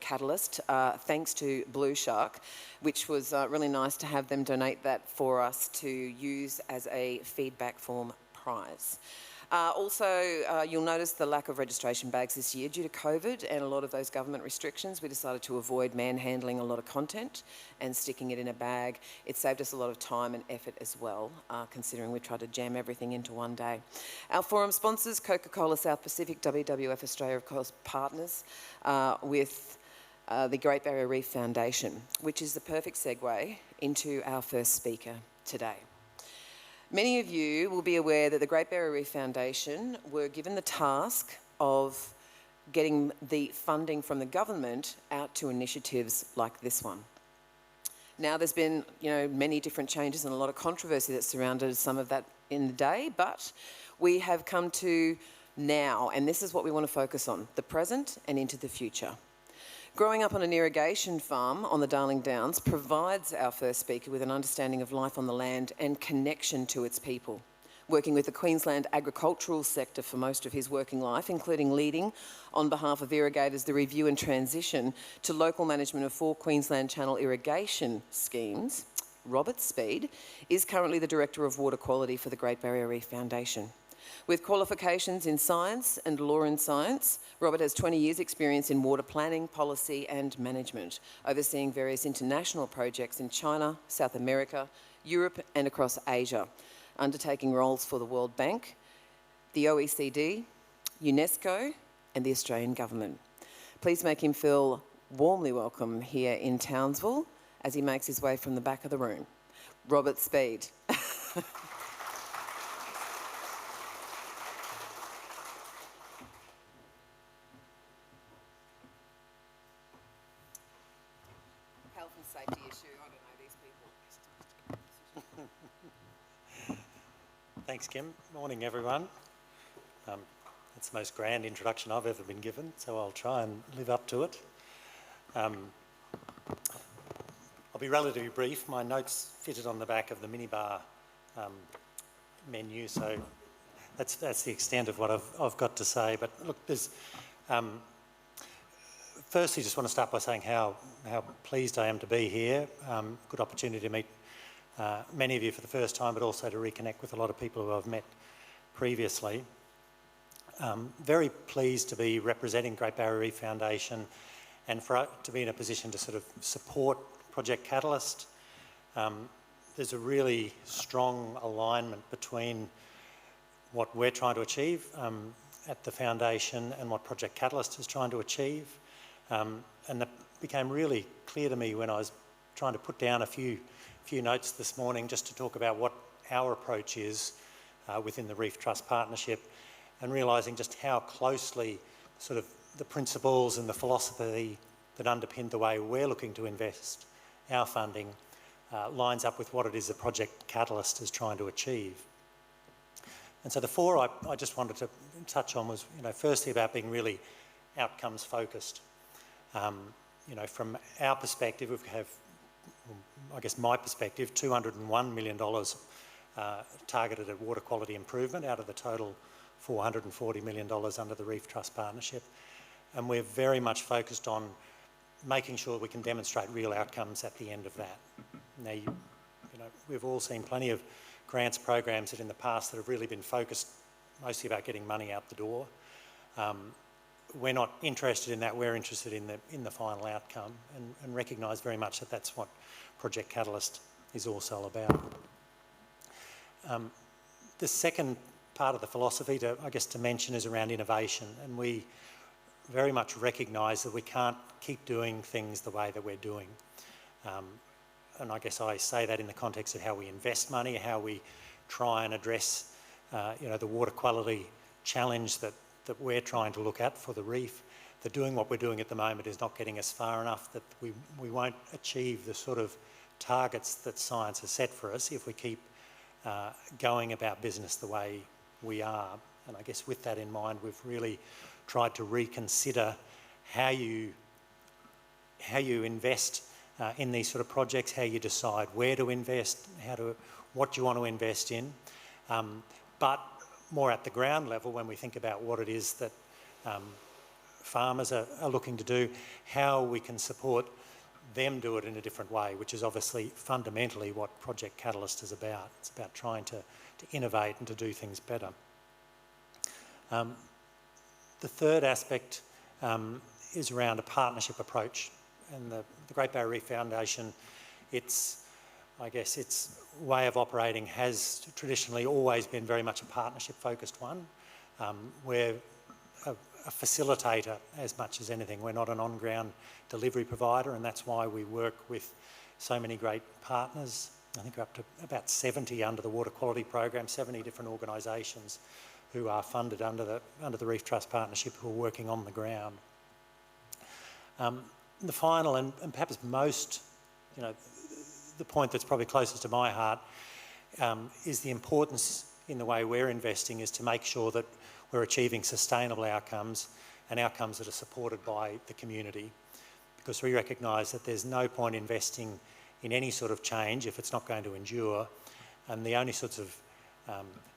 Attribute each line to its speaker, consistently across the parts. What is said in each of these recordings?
Speaker 1: catalyst, thanks to Blue Shark, which was really nice to have them donate that for us to use as a feedback form prize. Also, you'll notice the lack of registration bags this year due to COVID and a lot of those government restrictions. We decided to avoid manhandling a lot of content and sticking it in a bag. It saved us a lot of time and effort as well, considering we tried to jam everything into one day. Our forum sponsors, Coca-Cola South Pacific, WWF Australia, of course, partners with the Great Barrier Reef Foundation, which is the perfect segue into our first speaker today. Many of you will be aware that the Great Barrier Reef Foundation were given the task of getting the funding from the government out to initiatives like this one. Now, there's been, many different changes and a lot of controversy that surrounded some of that in the day, but we have come to now, and this is what we want to focus on, the present and into the future. Growing up on an irrigation farm on the Darling Downs provides our first speaker with an understanding of life on the land and connection to its people. Working with the Queensland agricultural sector for most of his working life, including leading on behalf of irrigators the review and transition to local management of 4 Queensland Channel irrigation schemes, Robert Speed is currently the Director of Water Quality for the Great Barrier Reef Foundation. With qualifications in science and law and science, Robert has 20 years' experience in water planning, policy and management, overseeing various international projects in China, South America, Europe and across Asia, undertaking roles for the World Bank, the OECD, UNESCO and the Australian Government. Please make him feel warmly welcome here in Townsville as he makes his way from the back of the room. Robert Speed. Safety issue. I don't know these people.
Speaker 2: Thanks, Kim. Morning, everyone. It's the most grand introduction I've ever been given, so I'll try and live up to it. I'll be relatively brief. My notes fitted on the back of the minibar menu, so that's the extent of what I've got to say. But look, there's firstly, just want to start by saying how pleased I am to be here. Good opportunity to meet many of you for the first time, but also to reconnect with a lot of people who I've met previously. Very pleased to be representing Great Barrier Reef Foundation and to be in a position to sort of support Project Catalyst. There's a really strong alignment between what we're trying to achieve at the Foundation and what Project Catalyst is trying to achieve. And that became really clear to me when I was trying to put down a few notes this morning just to talk about what our approach is within the Reef Trust Partnership, and realising just how closely sort of the principles and the philosophy that underpin the way we're looking to invest our funding lines up with what it is the Project Catalyst is trying to achieve. And so the 4 I just wanted to touch on was, firstly about being really outcomes focused. From our perspective, we have, I guess my perspective, $201 million targeted at water quality improvement out of the total $440 million under the Reef Trust Partnership. And we're very much focused on making sure we can demonstrate real outcomes at the end of that. Now, we've all seen plenty of grants programs that in the past that have really been focused mostly about getting money out the door. We're not interested in that. We're interested in the final outcome, and recognise very much that that's what Project Catalyst is also about. The second part of the philosophy to mention is around innovation, and we very much recognise that we can't keep doing things the way that we're doing. And I guess I say that in the context of how we invest money, how we try and address the water quality challenge that we're trying to look at for the reef. That doing what we're doing at the moment is not getting us far enough, that we won't achieve the sort of targets that science has set for us if we keep going about business the way we are. And I guess with that in mind, we've really tried to reconsider how you invest in these sort of projects, how you decide where to invest, what you want to invest in, but more at the ground level when we think about what it is that farmers are looking to do, how we can support them do it in a different way, which is obviously fundamentally what Project Catalyst is about. It's about trying to innovate and to do things better. The third aspect is around a partnership approach. And the Great Barrier Reef Foundation, I guess its way of operating has traditionally always been very much a partnership-focused one. We're a facilitator as much as anything. We're not an on-ground delivery provider, and that's why we work with so many great partners. I think we're up to about 70 under the Water Quality Program, 70 different organisations who are funded under the Reef Trust Partnership who are working on the ground. The final and perhaps most, the point that's probably closest to my heart is the importance in the way we're investing is to make sure that we're achieving sustainable outcomes and outcomes that are supported by the community, because we recognise that there's no point investing in any sort of change if it's not going to endure, and the only sorts of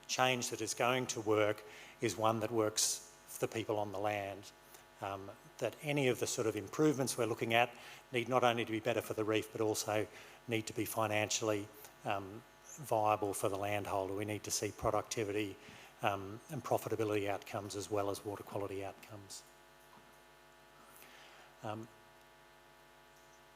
Speaker 2: change that is going to work is one that works for the people on the land. That any of the sort of improvements we're looking at need not only to be better for the reef but also need to be financially viable for the landholder. We need to see productivity and profitability outcomes as well as water quality outcomes.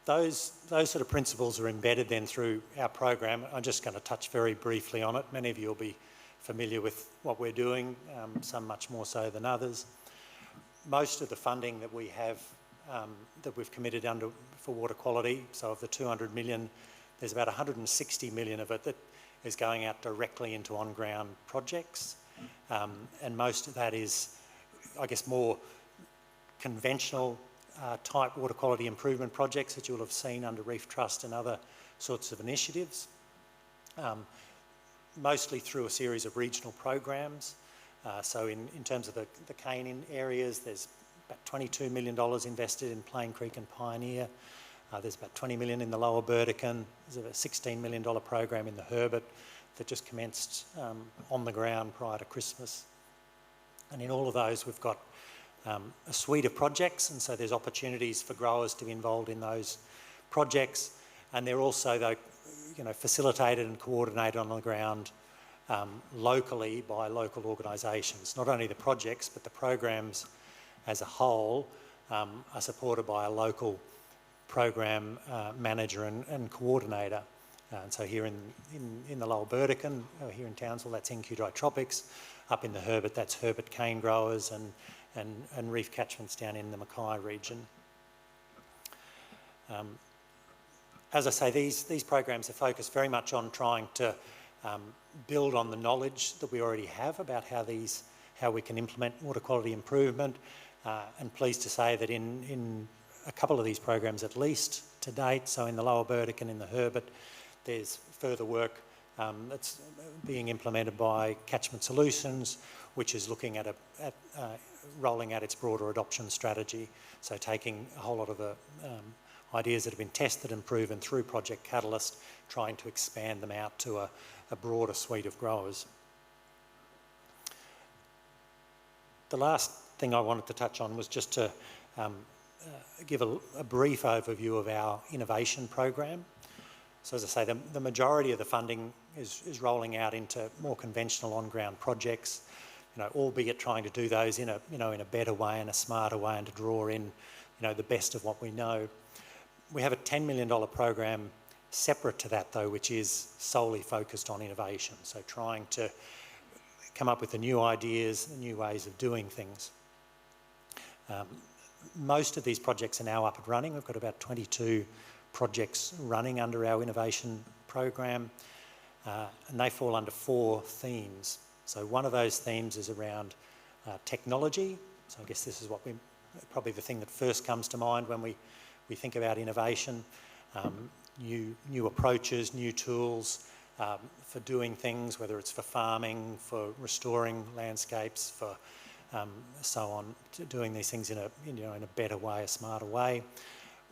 Speaker 2: Those sort of principles are embedded then through our program. I'm just going to touch very briefly on it. Many of you will be familiar with what we're doing, some much more so than others. Most of the funding that we have, that we've committed for water quality, so of the 200 million, there's about 160 million of it that is going out directly into on-ground projects. And most of that is, I guess, more conventional type water quality improvement projects that you'll have seen under Reef Trust and other sorts of initiatives. Mostly through a series of regional programs. So in terms of the cane areas, there's about $22 million invested in Plain Creek and Pioneer. There's about 20 million in the Lower Burdekin. There's a $16 million program in the Herbert that just commenced on the ground prior to Christmas. And in all of those, we've got a suite of projects, and so there's opportunities for growers to be involved in those projects. And they're also, though, facilitated and coordinated on the ground locally by local organisations. Not only the projects, but the programs as a whole are supported by a local program manager and coordinator. And so here in the Lower Burdekin, here in Townsville, that's enquiring Wet Tropics. Up in the Herbert, that's Herbert cane growers and reef catchments down in the Mackay region. As I say, these programs are focused very much on trying to build on the knowledge that we already have about how we can implement water quality improvement. And pleased to say that in a couple of these programs at least to date, so in the Lower Burdekin and in the Herbert, there's further work that's being implemented by Catchment Solutions, which is looking at rolling out its broader adoption strategy. So taking a whole lot of the ideas that have been tested and proven through Project Catalyst, trying to expand them out to a broader suite of growers. The last thing I wanted to touch on was just to give a brief overview of our innovation program. So as I say, the majority of the funding is rolling out into more conventional on-ground projects, albeit trying to do those in a better way and a smarter way, and to draw in, the best of what we know. We have a $10 million program separate to that, though, which is solely focused on innovation. So trying to come up with the new ideas, the new ways of doing things. Most of these projects are now up and running. We've got about 22 projects running under our innovation program, and they fall under 4 themes. So one of those themes is around technology. So I guess this is probably the thing that first comes to mind when we think about innovation. New approaches, new tools for doing things, whether it's for farming, for restoring landscapes, for so on, doing these things in a better way, a smarter way.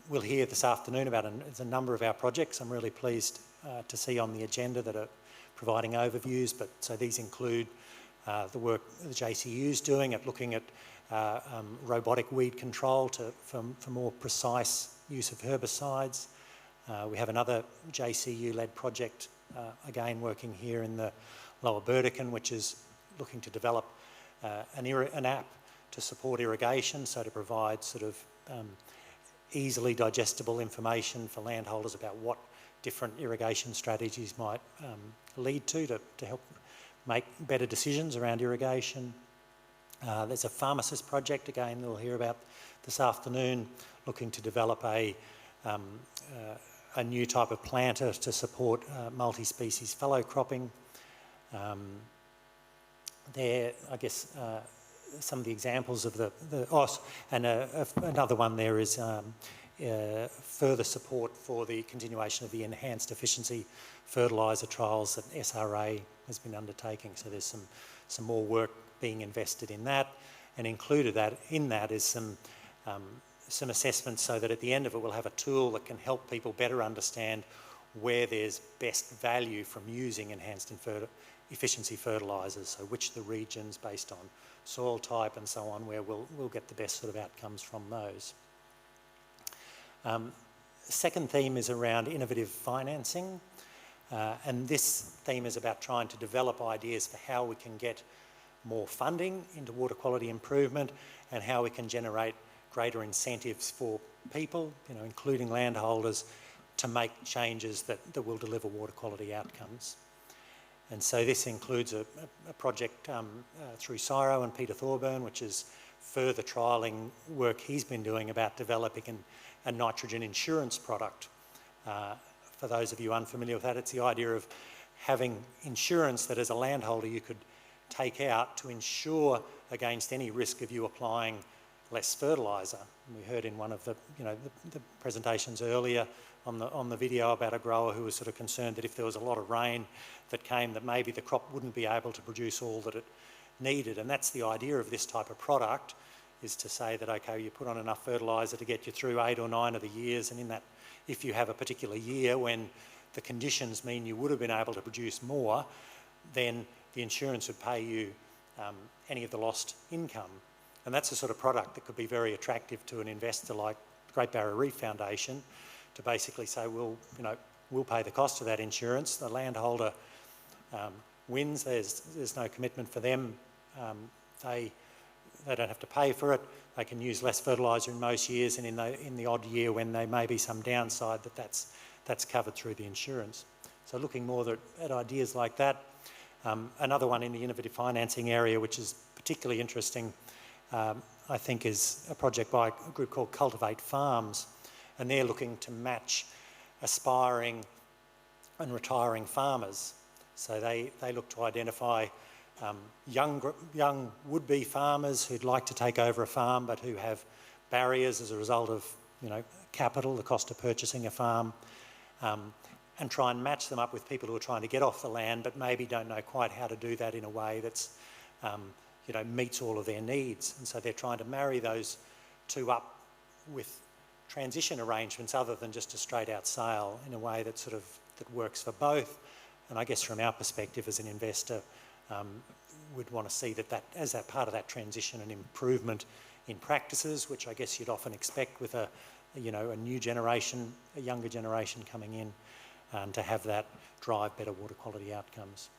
Speaker 2: We'll hear this afternoon about a number of our projects. I'm really pleased to see on the agenda that are providing overviews, but so these include the work the JCU's doing at looking at robotic weed control for more precise use of herbicides. We have another JCU-led project, again working here in the lower Burdekin, which is looking to develop an app to support irrigation, so to provide sort of easily digestible information for landholders about what different irrigation strategies might lead to help make better decisions around irrigation. There's a pharmacist project, again, we'll hear about this afternoon, looking to develop a new type of planter to support multi-species fallow cropping. There, I guess, some of the examples of another one there is further support for the continuation of the enhanced efficiency fertiliser trials that SRA has been undertaking. So there's some more work being invested in that, and included in that is some assessments, so that at the end of it we'll have a tool that can help people better understand where there's best value from using enhanced efficiency fertilisers, so which the regions based on soil type and so on, where we'll get the best sort of outcomes from those. Second theme is around innovative financing, and this theme is about trying to develop ideas for how we can get more funding into water quality improvement, and how we can generate greater incentives for people, including landholders, to make changes that will deliver water quality outcomes. And so this includes a project through CSIRO and Peter Thorburn, which is further trialling work he's been doing about developing a nitrogen insurance product. For those of you unfamiliar with that, it's the idea of having insurance that as a landholder you could take out to insure against any risk of you applying less fertiliser. We heard in one of the presentations earlier on the video about a grower who was sort of concerned that if there was a lot of rain that came, that maybe the crop wouldn't be able to produce all that it needed. And that's the idea of this type of product, is to say that, okay, you put on enough fertiliser to get you through 8 or 9 of the years, and in that, if you have a particular year when the conditions mean you would have been able to produce more, then the insurance would pay you any of the lost income. And that's the sort of product that could be very attractive to an investor like the Great Barrier Reef Foundation, to basically say, we'll pay the cost of that insurance. The landholder wins. There's no commitment for them. They don't have to pay for it. They can use less fertiliser in most years, and in the odd year when there may be some downside, that's covered through the insurance. So looking more at ideas like that. Another one in the innovative financing area, which is particularly interesting, I think, is a project by a group called Cultivate Farms, and they're looking to match aspiring and retiring farmers. So they look to identify young would-be farmers who'd like to take over a farm but who have barriers as a result of capital, the cost of purchasing a farm, and try and match them up with people who are trying to get off the land but maybe don't know quite how to do that in a way that's meets all of their needs. And so they're trying to marry those two up with transition arrangements other than just a straight out sale, in a way that that works for both. And I guess from our perspective as an investor, we'd want to see that as that part of that transition and improvement in practices, which I guess you'd often expect with a new generation, a younger generation coming in, to have that drive better water quality outcomes.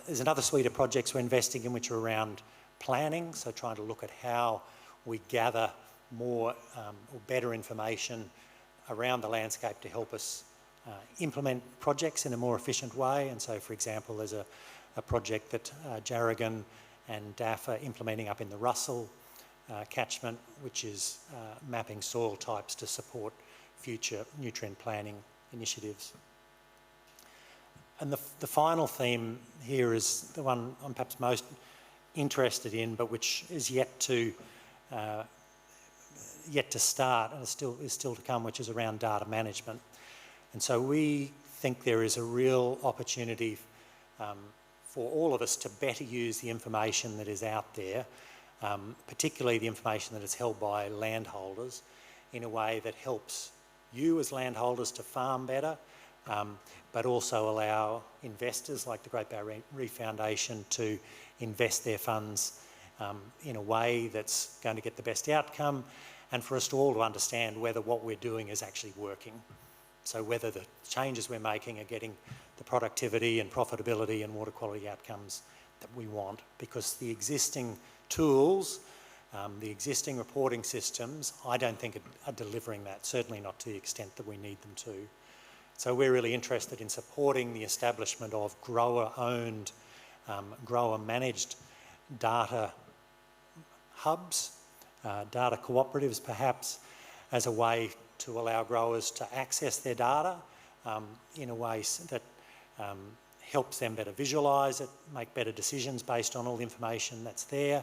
Speaker 2: There's another suite of projects we're investing in which are around planning, so trying to look at how we gather more or better information around the landscape to help us implement projects in a more efficient way. And so, for example, there's a project that Jarragon and DAF are implementing up in the Russell catchment, which is mapping soil types to support future nutrient planning initiatives. And the final theme here is the one I'm perhaps most interested in, but which is yet to start and is still to come, which is around data management. And so we think there is a real opportunity for all of us to better use the information that is out there, particularly the information that is held by landholders, in a way that helps you as landholders to farm better, but also allow investors like the Great Barrier Reef Foundation to invest their funds in a way that's going to get the best outcome, and for us to all to understand whether what we're doing is actually working. So whether the changes we're making are getting the productivity and profitability and water quality outcomes that we want, because the existing tools, the existing reporting systems, I don't think are delivering that, certainly not to the extent that we need them to. So we're really interested in supporting the establishment of grower-owned, grower-managed data hubs, data cooperatives perhaps, as a way to allow growers to access their data in a way that helps them better visualise it, make better decisions based on all the information that's there,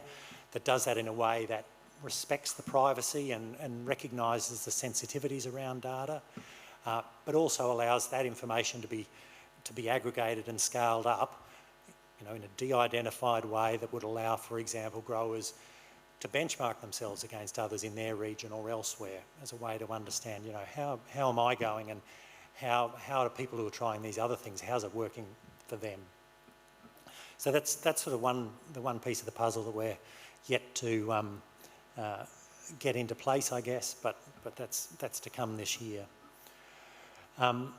Speaker 2: that does that in a way that respects the privacy and recognises the sensitivities around data, but also allows that information to be aggregated and scaled up, you know, in a de-identified way that would allow, for example, growers to benchmark themselves against others in their region or elsewhere, as a way to understand, you know, how am I going, and how are people who are trying these other things, how's it working for them? So that's sort of the one piece of the puzzle that we're yet to get into place, I guess, but that's to come this year. In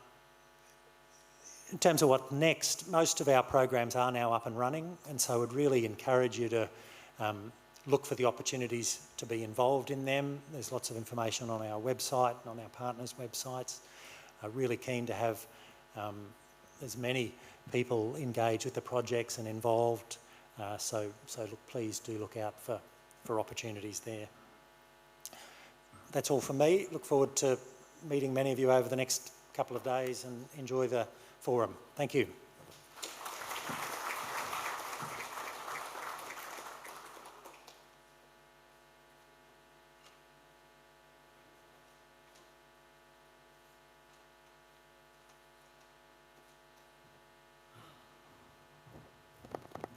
Speaker 2: terms of what next, most of our programs are now up and running, and so I would really encourage you to look for the opportunities to be involved in them. There's lots of information on our website and on our partners' websites. Really keen to have as many people engage with the projects and involved. So look, please do look out for opportunities there. That's all from me. Look forward to meeting many of you over the next couple of days, and enjoy the forum. Thank you.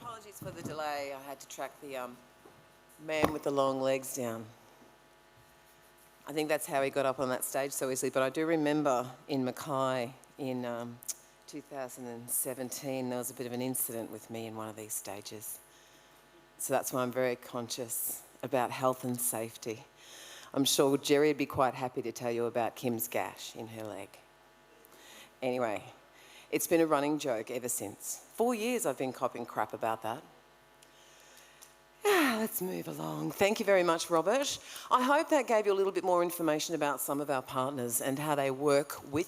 Speaker 1: Apologies for the delay. I had to track the man with the long legs down. I think that's how he got up on that stage so easily. But I do remember in Mackay in 2017, there was a bit of an incident with me in one of these stages. So that's why I'm very conscious about health and safety. I'm sure Jerry would be quite happy to tell you about Kim's gash in her leg. Anyway, it's been a running joke ever since. 4 years I've been copping crap about that. Let's move along. Thank you very much, Robert. I hope that gave you a little bit more information about some of our partners and how they work with